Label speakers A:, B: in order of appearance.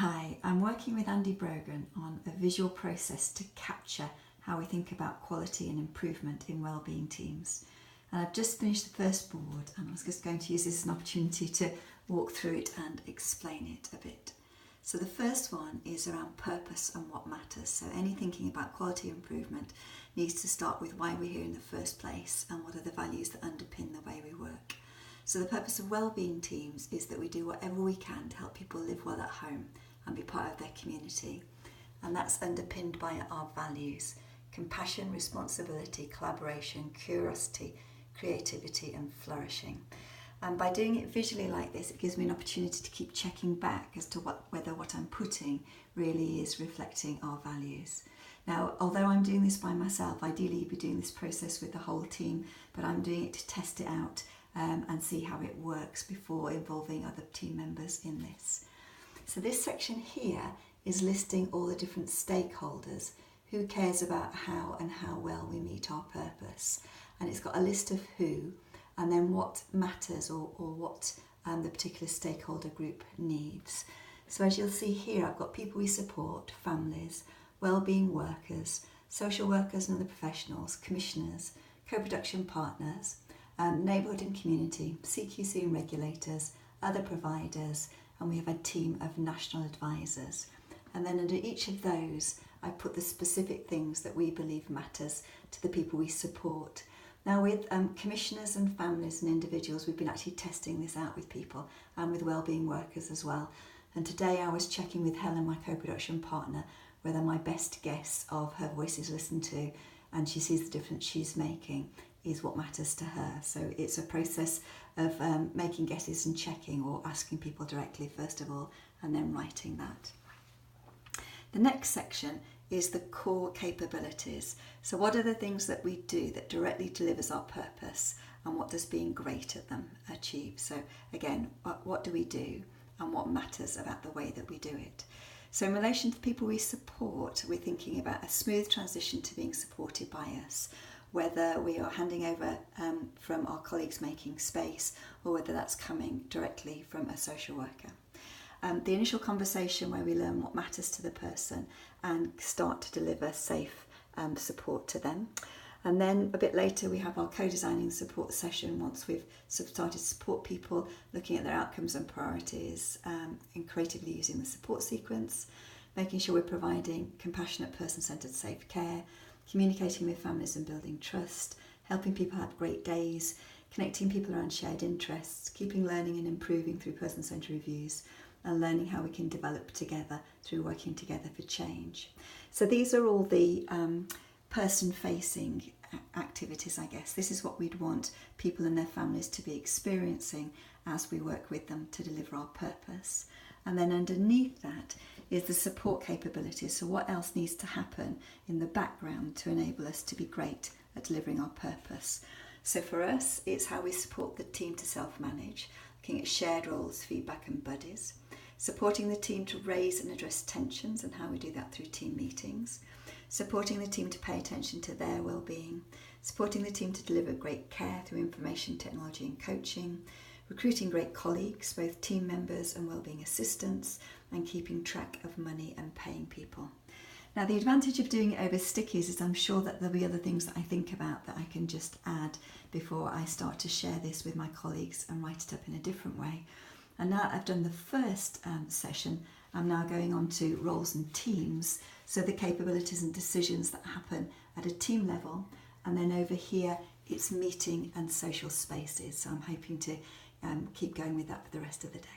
A: Hi, I'm working with Andy Brogan on a visual process to capture how we think about quality and improvement in wellbeing teams. And I've just finished the first board and I was just going to use this as an opportunity to walk through it and explain it a bit. So the first one is around purpose and what matters. So any thinking about quality improvement needs to start with why we're here in the first place and what are the values that underpin the way we work. So the purpose of wellbeing teams is that we do whatever we can to help people live well at home and be part of their community. And that's underpinned by our values: compassion, responsibility, collaboration, curiosity, creativity and flourishing. And by doing it visually like this, it gives me an opportunity to keep checking back as to whether what I'm putting really is reflecting our values. Now, although I'm doing this by myself, ideally you'd be doing this process with the whole team, but I'm doing it to test it out and see how it works before involving other team members in this. So this section here is listing all the different stakeholders who cares about how and how well we meet our purpose. And it's got a list of who and then what matters or what the particular stakeholder group needs. So as you'll see here, I've got people we support, families, wellbeing workers, social workers and other professionals, commissioners, co-production partners, neighbourhood and community, CQC and regulators, other providers, and we have a team of national advisors. And then under each of those, I put the specific things that we believe matters to the people we support. Now with commissioners and families and individuals, we've been actually testing this out with people and with wellbeing workers as well. And today I was checking with Helen, my co-production partner, whether my best guess of her voice is listened to and she sees the difference she's making is what matters to her. So it's a process of making guesses and checking, or asking people directly first of all and then writing that. The next section is the core capabilities. So what are the things that we do that directly delivers our purpose, and what does being great at them achieve? So again, what do we do and what matters about the way that we do it? So in relation to the people we support, we're thinking about a smooth transition to being supported by us, whether we are handing over from our colleagues making space or whether that's coming directly from a social worker. The initial conversation where we learn what matters to the person and start to deliver safe support to them. And then a bit later we have our co-designing support session once we've started to support people, looking at their outcomes and priorities and creatively using the support sequence, making sure we're providing compassionate, person-centred safe care, communicating with families and building trust, helping people have great days, connecting people around shared interests, keeping learning and improving through person-centred reviews, and learning how we can develop together through working together for change. So these are all the person-facing activities, I guess. This is what we'd want people and their families to be experiencing as we work with them to deliver our purpose. And then underneath that is the support capabilities. So what else needs to happen in the background to enable us to be great at delivering our purpose? So for us, it's how we support the team to self-manage, looking at shared roles, feedback and buddies, supporting the team to raise and address tensions and how we do that through team meetings, supporting the team to pay attention to their well-being, supporting the team to deliver great care through information, technology and coaching, recruiting great colleagues, both team members and wellbeing assistants, and keeping track of money and paying people. Now the advantage of doing it over stickies is I'm sure that there'll be other things that I think about that I can just add before I start to share this with my colleagues and write it up in a different way. And now I've done the first session, I'm now going on to roles and teams, so the capabilities and decisions that happen at a team level, and then over here it's meeting and social spaces. So I'm hoping to keep going with that for the rest of the day.